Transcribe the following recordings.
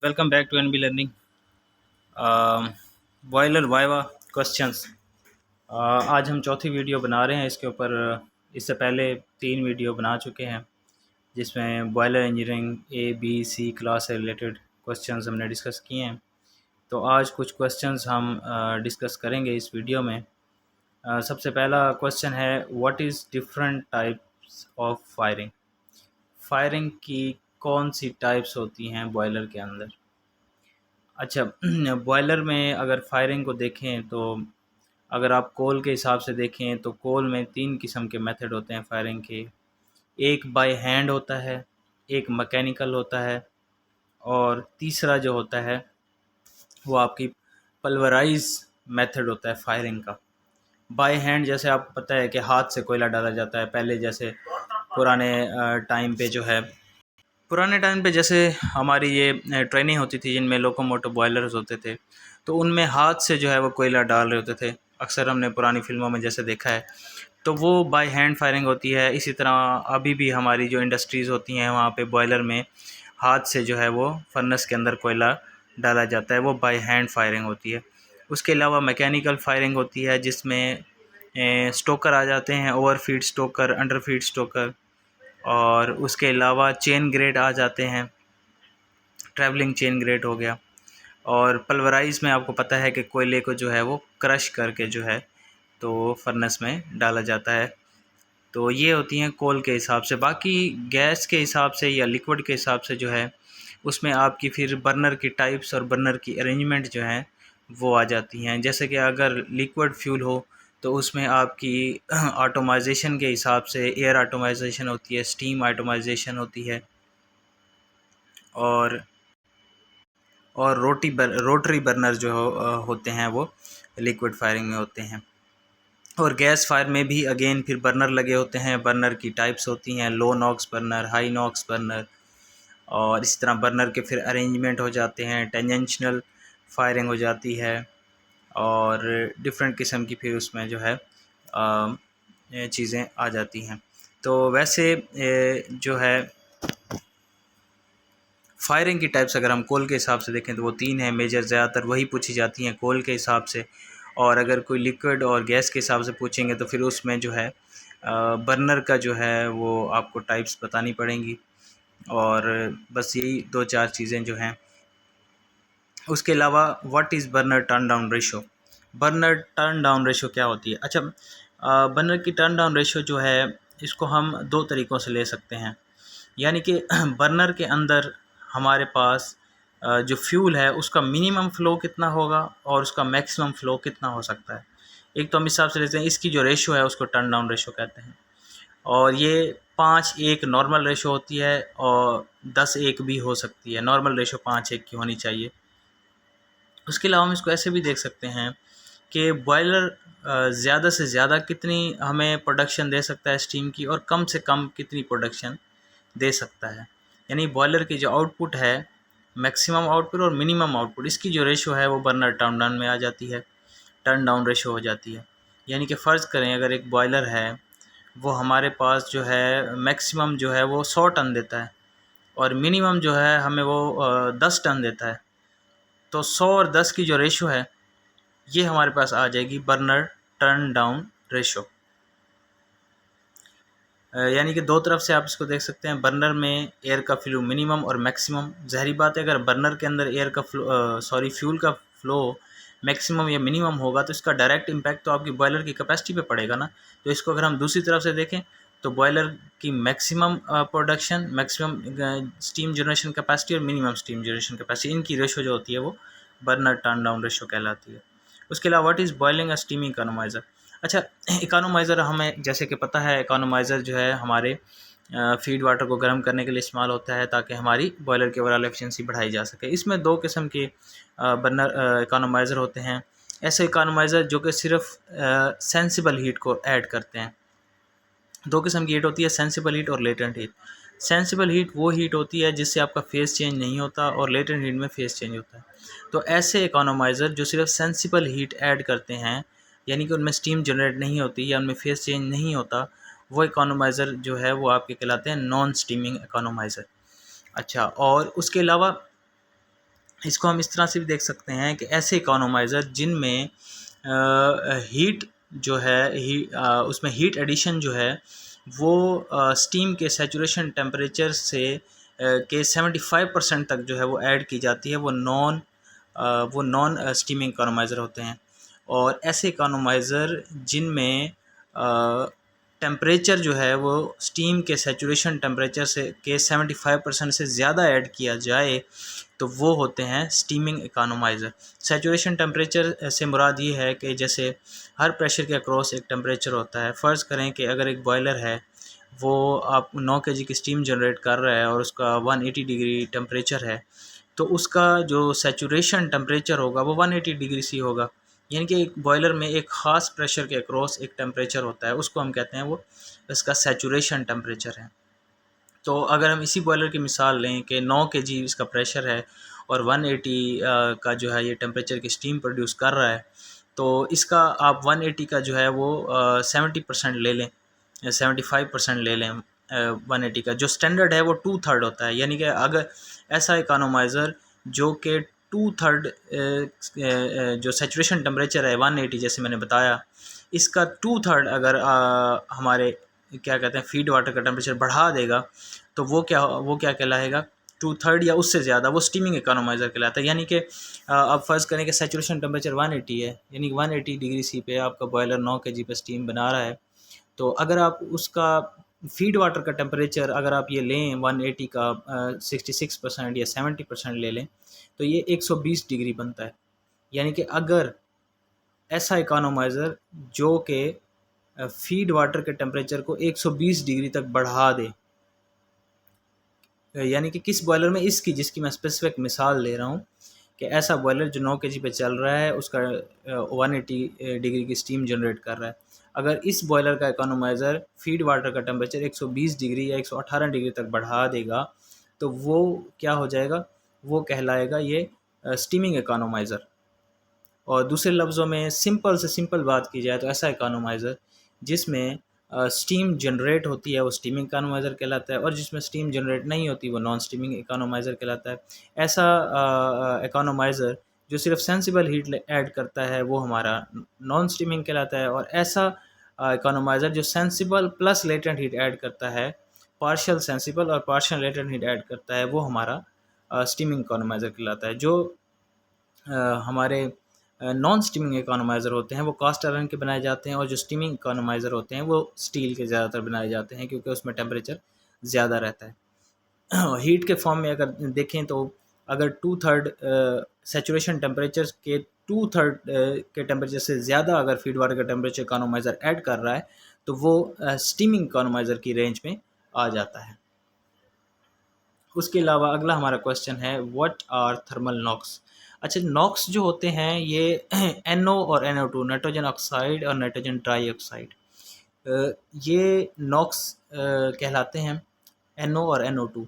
Welcome back to NB learning. Boiler viva questions. आज हम चौथी वीडियो बना रहे हैं इसके ऊपर। इससे पहले 3 वीडियो बना चुके हैं जिसमें boiler engineering A B C class से रिलेटेड क्वेश्चंस हमने डिस्कस किए हैं। तो आज कुछ क्वेश्चंस हम डिस्कस करेंगे इस वीडियो में। सबसे पहला क्वेश्चन है, what is different types of firing. Firing की कौन सी टाइप्स होती हैं बॉयलर के अंदर। अच्छा, बॉयलर में अगर फायरिंग को देखें तो अगर आप कोल के हिसाब से देखें तो कोल में 3 किस्म के मेथड होते हैं फायरिंग के। एक बाय हैंड होता है, एक मैकेनिकल होता है, और तीसरा जो होता है वो आपकी पल्वराइज मेथड होता है फायरिंग का। बाय हैंड जैसे आपको पता है कि हाथ से कोयला डाला जाता है। पहले जैसे पुराने टाइम पे जो है, पुराने टाइम पे जैसे हमारी ये ट्रेनिंग होती थी जिनमें लोकोमोटिव बॉयलर्स होते थे, तो उनमें हाथ से जो है वो कोयला डाल रहे होते थे। अक्सर हमने पुरानी फिल्मों में जैसे देखा है, तो वो बाय हैंड फायरिंग होती है। इसी तरह अभी भी हमारी जो इंडस्ट्रीज़ होती हैं वहाँ पे बॉयलर में हाथ से जो है वो फर्नेस के अंदर कोयला डाला जाता है, वो बाय हैंड फायरिंग होती है। उसके अलावा मैकेनिकल फायरिंग होती है जिसमें स्टोकर आ जाते हैं, ओवरफीड स्टोकर, अंडरफीड स्टोकर, और उसके अलावा चेन ग्रेड आ जाते हैं, ट्रैवलिंग चेन ग्रेड हो गया। और पल्वराइज में आपको पता है कि कोयले को जो है वो क्रश करके जो है तो फर्नेस में डाला जाता है। तो ये होती हैं कोल के हिसाब से। बाकी गैस के हिसाब से या लिक्विड के हिसाब से जो है उसमें आपकी फिर बर्नर की टाइप्स और बर्नर की अरेंजमेंट जो हैं वो आ जाती हैं। जैसे कि अगर लिक्विड फ्यूल हो तो उसमें आपकी ऑटोमाइजेशन के हिसाब से एयर ऑटोमाइजेशन होती है, स्टीम ऑटोमाइजेशन होती है, और रोटरी बर्नर जो होते हैं वो लिक्विड फायरिंग में होते हैं। और गैस फायर में भी अगेन फिर बर्नर लगे होते हैं। बर्नर की टाइप्स होती हैं, low NOx burner, high NOx burner, और इस तरह बर्नर के फिर अरेंजमेंट हो जाते हैं। टेंजेंशनल फायरिंग हो जाती है, और डिफरेंट किस्म की फिर उसमें जो है चीज़ें आ जाती हैं। तो वैसे जो है फायरिंग की टाइप्स अगर हम कोल के हिसाब से देखें तो वो 3 हैं मेजर, ज़्यादातर वही पूछी जाती हैं कोल के हिसाब से। और अगर कोई लिक्विड और गैस के हिसाब से पूछेंगे तो फिर उसमें जो है बर्नर का जो है वो आपको टाइप्स बतानी पड़ेंगी। और बस यही 2-4 चीज़ें जो हैं। उसके अलावा what is burner turn down ratio. Burner turn down ratio क्या होती है? अच्छा, बर्नर की टर्न डाउन रेशो जो है इसको हम 2 तरीक़ों से ले सकते हैं। यानी कि बर्नर के अंदर हमारे पास जो फ्यूल है उसका मिनिमम फ़्लो कितना होगा और उसका मैक्सिमम फ़्लो कितना हो सकता है। एक तो हम हिसाब से लेते हैं, इसकी जो रेशो है उसको टर्न डाउन रेशो कहते हैं। और ये 5:1 नॉर्मल रेशो होती है और 10:1 भी हो सकती है। नॉर्मल रेशो 5:1 की होनी चाहिए। उसके अलावा हम इसको ऐसे भी देख सकते हैं कि बॉयलर ज़्यादा से ज़्यादा कितनी हमें प्रोडक्शन दे सकता है स्टीम की, और कम से कम कितनी प्रोडक्शन दे सकता है। यानी बॉयलर की जो आउटपुट है, मैक्सिमम आउटपुट और मिनिमम आउटपुट, इसकी जो रेशो है वो बर्नर टर्न डाउन में आ जाती है, टर्न डाउन रेशो हो जाती है। यानी कि फ़र्ज़ करें अगर एक बॉयलर है वो हमारे पास जो है मैक्सिमम जो है वो 100 टन देता है, और मिनिमम जो है हमें वो 10 टन देता है। तो 100 और 10 की जो रेशो है ये हमारे पास आ जाएगी बर्नर टर्न डाउन रेशो। यानी कि 2 तरफ से आप इसको देख सकते हैं। बर्नर में एयर का फ्लो मिनिमम और मैक्सिमम, ज़ाहिर बात है अगर बर्नर के अंदर एयर का फ्यूल का फ्लो मैक्सिमम या मिनिमम होगा तो इसका डायरेक्ट इम्पैक्ट तो आपकी बॉयलर की कैपेसिटी पे पड़ेगा ना। तो इसको अगर हम दूसरी तरफ से देखें तो बॉयलर की maximum production, maximum steam generation capacity और मिनिमम स्टीम जनरेशन कैपेसिटी, इनकी रेशो जो होती है वो बर्नर टर्न डाउन रेशो कहलाती है। उसके अलावा what is boiling a steaming economiser. अच्छा, इकोनोमाइज़र हमें जैसे कि पता है, इकोनोमाइज़र जो है हमारे फीड वाटर को गर्म करने के लिए इस्तेमाल होता है ताकि हमारी बॉयलर की ओवरऑल एफिशिएंसी बढ़ाई जा सके। इसमें 2 किस्म के बर्नर इकोनोमाइज़र होते हैं। ऐसे इकोनोमाइज़र जो कि सिर्फ सेंसिबल हीट को ऐड करते हैं। 2 किस्म की हीट होती है, सेंसिबल हीट और लेटेंट हीट। सेंसिबल हीट वो हीट होती है जिससे आपका फेस चेंज नहीं होता, और लेटेंट हीट में फेस चेंज होता है। तो ऐसे इकोनोमाइज़र जो सिर्फ सेंसिबल हीट ऐड करते हैं, यानी कि उनमें स्टीम जनरेट नहीं होती या उनमें फेस चेंज नहीं होता, वो इकोनोमाइज़र जो है वो आपके कहलाते हैं नॉन स्टीमिंग इकोनोमाइज़र। अच्छा, और उसके अलावा इसको हम इस तरह से भी देख सकते हैं कि ऐसे इकोनोमाइज़र जिनमें हीट जो है उसमें हीट एडिशन जो है वो स्टीम के सैचुरेशन टेम्परेचर से के 75% तक जो है वो ऐड की जाती है, वो नॉन स्टीमिंग इकोनोमाइज़र होते हैं। और ऐसे इकोनोमाइज़र जिनमें टेम्परेचर जो है वो स्टीम के सैचुरेशन टेम्परेचर से के 75% से ज़्यादा ऐड किया जाए तो वो होते हैं स्टीमिंग इकोनोमाइज़र। सैचुरेशन टेम्परेचर से मुराद ये है कि जैसे हर प्रेशर के अक्रॉस एक टेम्परेचर होता है। फ़र्ज़ करें कि अगर एक बॉयलर है वो आप 9 केजी की स्टीम जनरेट कर रहा है और उसका 180 डिग्री टेम्परेचर है, तो उसका जो सैचुरेशन टेम्परेचर होगा वो 180 डिग्री सी होगा। यानी कि एक बॉयलर में एक ख़ास प्रेशर के अक्रॉस एक टेम्परेचर होता है, उसको हम कहते हैं वो इसका सैचुरेशन टेम्परेचर है। तो अगर हम इसी बॉयलर की मिसाल लें कि 9 केजी इसका प्रेशर है और 180 का जो है ये टेम्परेचर की स्टीम प्रोड्यूस कर रहा है, तो इसका आप 180 का जो है वो 70% ले लें, 75% ले लें 180 का। जो स्टैंडर्ड है वो 2/3 होता है, यानी कि अगर ऐसा इकोनोमाइज़र जो कि 2/3 जो सैचुरेशन टेम्परेचर है 180 जैसे मैंने बताया, इसका 2/3 अगर हमारे क्या कहते हैं फीड वाटर का टेम्परेचर बढ़ा देगा तो वो क्या कहलाएगा, 2/3 या उससे ज़्यादा, वो स्टीमिंग इकोनोमाइज़र कहलाता है। यानी कि आप फ़र्ज़ करें कि सैचुरेशन टेम्परेचर 180 है, यानी कि 180 डिग्री सी पे आपका बॉयलर 9 केजी पे स्टीम बना रहा है। तो अगर आप उसका फीड वाटर का टेम्परेचर अगर आप ये लें 180 का 66% या 70% ले लें तो ये 120 डिग्री बनता है। यानी कि अगर ऐसा इकोनोमाइज़र जो कि फीड वाटर के टेम्परेचर को 120 डिग्री तक बढ़ा दे, यानी कि किस बॉयलर में, इसकी जिसकी मैं स्पेसिफिक मिसाल ले रहा हूँ कि ऐसा बॉयलर जो 9 केजी पे चल रहा है उसका 180 डिग्री की स्टीम जनरेट कर रहा है। अगर इस बॉयलर का इकोनोमाइज़र फीड वाटर का टेम्परेचर 120 डिग्री या 118 डिग्री तक बढ़ा देगा तो वो क्या हो जाएगा, वो कहलाएगा ये स्टीमिंग इकोनोमाइज़र। और दूसरे लफ्ज़ों में सिंपल से सिंपल बात की जाए तो ऐसा इकोनोमाइज़र जिसमें स्टीम जनरेट होती है वो स्टीमिंग इकोनोमाइज़र कहलाता है, और जिसमें स्टीम जनरेट नहीं होती वो नॉन स्टीमिंग इकोनोमाइज़र कहलाता है। ऐसा इकोनोमाइज़र जो सिर्फ सेंसिबल हीट ऐड करता है वो हमारा नॉन स्टीमिंग कहलाता है, और ऐसा इकोनोमाइज़र जो sensible plus latent heat add करता है, पार्शियल सेंसिबल और पार्शियल लेटेंट हीट ऐड करता है, वो हमारा स्टीमिंग इकोनोमाइज़र कहलाता है। जो हमारे नॉन स्टीमिंग इकोनोमाइज़र होते हैं वो कास्ट आयरन के बनाए जाते हैं, और जो स्टीमिंग इकोनोमाइज़र होते हैं वो स्टील के ज़्यादातर बनाए जाते हैं क्योंकि उसमें टेम्परेचर ज़्यादा रहता है। हीट के फॉर्म में अगर देखें तो अगर 2/3 सैचुरेशन टेम्परेचर के 2/3 के टेम्परेचर से ज़्यादा अगर फीड वाटर का टेम्परेचर इकोनोमाइज़र ऐड कर रहा है तो वो स्टीमिंग इकोनोमाइज़र की रेंज में आ जाता है। उसके अलावा अगला हमारा क्वेश्चन है व्हाट आर थर्मल नॉक्स। अच्छा, नॉक्स जो होते हैं ये NO और NO2, नाइट्रोजन ऑक्साइड और नाइट्रोजन ट्राई ऑक्साइड, ये नॉक्स कहलाते हैं, NO और NO2।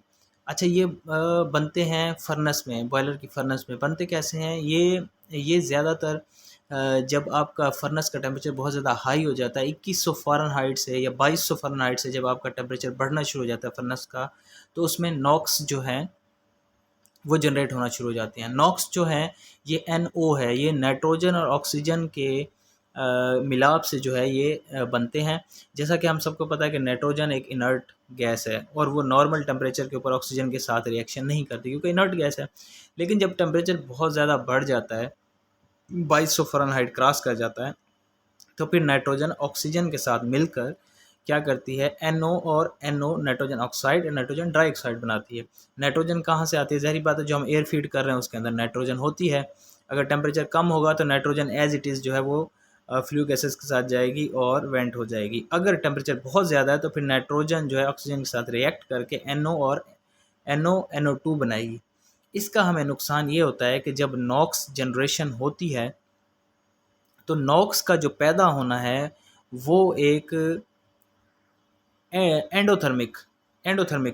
अच्छा, ये बनते हैं फर्नेस में, बॉयलर की फर्नेस में। बनते कैसे हैं ये ज़्यादातर जब आपका फर्नेस का टेम्परेचर बहुत ज़्यादा हाई हो जाता है 2100 फ़ारेनहाइट से या 2200 फ़ारेनहाइट से, जब आपका टेम्परेचर बढ़ना शुरू हो जाता है फर्नेस का, तो उसमें नॉक्स जो हैं वो जनरेट होना शुरू हो जाते हैं। नॉक्स जो हैं ये NO है, ये नाइट्रोजन और ऑक्सीजन के मिलाप से जो है ये बनते हैं। जैसा कि हम सबको पता है कि नाइट्रोजन एक इनर्ट गैस है और वो नॉर्मल टेम्परेचर के ऊपर ऑक्सीजन के साथ रिएक्शन नहीं करती क्योंकि इनर्ट गैस है। लेकिन जब टेम्परेचर बहुत ज़्यादा बढ़ जाता है, 2200 फ़ारेनहाइट क्रॉस कर जाता है, तो फिर नाइट्रोजन ऑक्सीजन के साथ मिलकर क्या करती है, NO और NO नाइट्रोजन ऑक्साइड और नाइट्रोजन डाइऑक्साइड बनाती है। नाइट्रोजन कहाँ से आती है? ज़ाहिर बात है जो हम एयर फीड कर रहे हैं उसके अंदर नाइट्रोजन होती है। अगर टेम्परेचर कम होगा तो नाइट्रोजन एज इट इज़ जो है वो फ्लू गैसेस के साथ जाएगी और वेंट हो जाएगी। अगर टेम्परेचर बहुत ज़्यादा है तो फिर नाइट्रोजन जो है ऑक्सीजन के साथ रिएक्ट करके NO और NO2 बनाएगी। इसका हमें नुकसान ये होता है कि जब नॉक्स जनरेशन होती है तो नॉक्स का जो पैदा होना है वो एक एंडोथर्मिक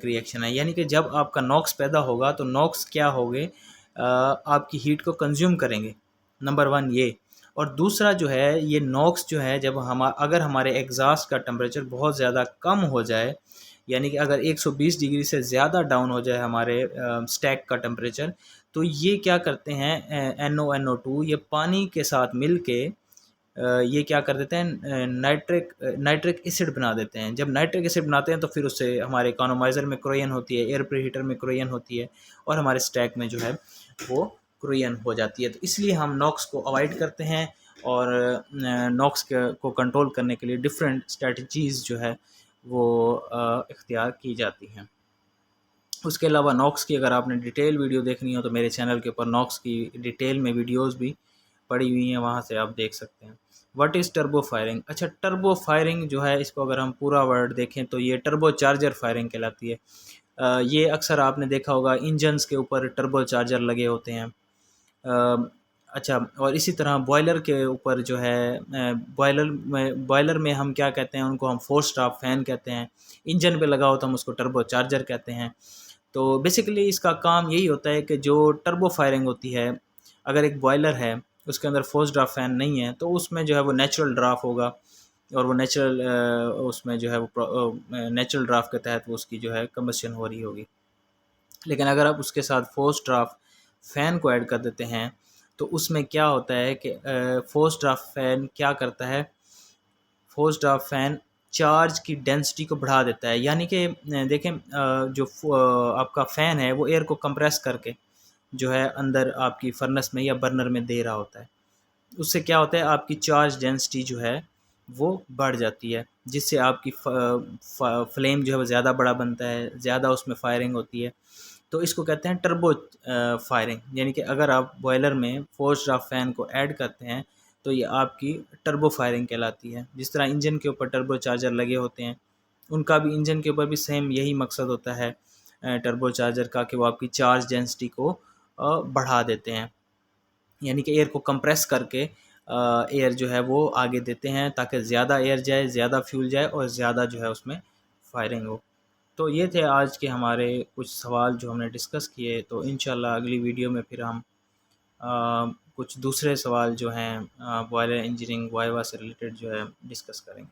रिएक्शन है। यानी कि जब आपका नॉक्स पैदा होगा तो नॉक्स क्या होंगे, आपकी हीट को कंज्यूम करेंगे, नंबर 1 ये। और दूसरा जो है ये नॉक्स जो है जब अगर हमारे एग्जॉस्ट का टेम्परेचर बहुत ज़्यादा कम हो जाए, यानी कि अगर 120 डिग्री से ज़्यादा डाउन हो जाए हमारे स्टैक का टेम्परेचर, तो ये क्या करते हैं, NO2 ये पानी के साथ मिल के ये क्या कर देते हैं, नाइट्रिक एसिड बना देते हैं। जब नाइट्रिक एसिड बनाते हैं तो फिर उससे हमारे इकोनोमाइज़र में क्रोयन होती है, एयर प्रीहीटर में क्रोयन होती है और हमारे स्टैक में जो है वो क्रोयन हो जाती है। तो इसलिए हम नॉक्स को अवॉइड करते हैं और नॉक्स को कंट्रोल करने के लिए डिफरेंट स्ट्रेटजीज़ जो है वो इख्तियार की जाती हैं। उसके अलावा नॉक्स की अगर आपने डिटेल वीडियो देखनी हो तो मेरे चैनल के ऊपर नॉक्स की डिटेल में वीडियोस भी पड़ी हुई हैं, वहाँ से आप देख सकते हैं। What is turbo firing? अच्छा, टर्बो फायरिंग जो है इसको अगर हम पूरा वर्ड देखें तो ये टर्बो चार्जर फायरिंग कहलाती है। ये अक्सर आपने देखा होगा इंजन्स के ऊपर टर्बो चार्जर लगे होते हैं। अच्छा, और इसी तरह बॉयलर के ऊपर जो है बॉयलर में हम क्या कहते हैं, उनको हम फोर्स ड्राफ्ट फ़ैन कहते हैं। इंजन पे लगा हो तो हम उसको टर्बो चार्जर कहते हैं। तो बेसिकली इसका काम यही होता है कि जो टर्बो फायरिंग होती है, अगर एक बॉयलर है उसके अंदर फोर्स ड्राफ्ट फ़ैन नहीं है तो उसमें जो है वो नेचुरल ड्राफ्ट होगा और वो नेचुरल उसमें जो है वो नेचुरल ड्राफ्ट के तहत वो उसकी जो है कम्बशन हो रही होगी। लेकिन अगर आप उसके साथ फोर्स ड्राफ्ट फ़ैन को ऐड कर देते हैं तो उसमें क्या होता है कि फोर्स ड्राफ्ट फ़ैन क्या करता है, फोर्स ड्राफ्ट फ़ैन चार्ज की डेंसिटी को बढ़ा देता है। यानी कि देखें जो आपका फ़ैन है वो एयर को कंप्रेस करके जो है अंदर आपकी फर्नेस में या बर्नर में दे रहा होता है। उससे क्या होता है, आपकी चार्ज डेंसिटी जो है वो बढ़ जाती है, जिससे आपकी फ्लेम जो है वो ज़्यादा बड़ा बनता है, ज़्यादा उसमें फायरिंग होती है। तो इसको कहते हैं टर्बो फायरिंग। यानी कि अगर आप बॉयलर में फोर्स्ड ड्राफ्ट फ़ैन को ऐड करते हैं तो ये आपकी टर्बो फायरिंग कहलाती है। जिस तरह इंजन के ऊपर टर्बो चार्जर लगे होते हैं, उनका भी इंजन के ऊपर भी सेम यही मकसद होता है टर्बो चार्जर का, कि वो आपकी चार्ज डेंसिटी को बढ़ा देते हैं। यानी कि एयर को कंप्रेस करके एयर जो है वो आगे देते हैं ताकि ज़्यादा एयर जाए, ज़्यादा फ्यूल जाए और ज़्यादा जो है उसमें फायरिंग हो। तो ये थे आज के हमारे कुछ सवाल जो हमने डिस्कस किए। तो इंशाल्लाह अगली वीडियो में फिर हम कुछ दूसरे सवाल जो हैं बॉयलर इंजीनियरिंग वाइवा से रिलेटेड जो है डिस्कस करेंगे।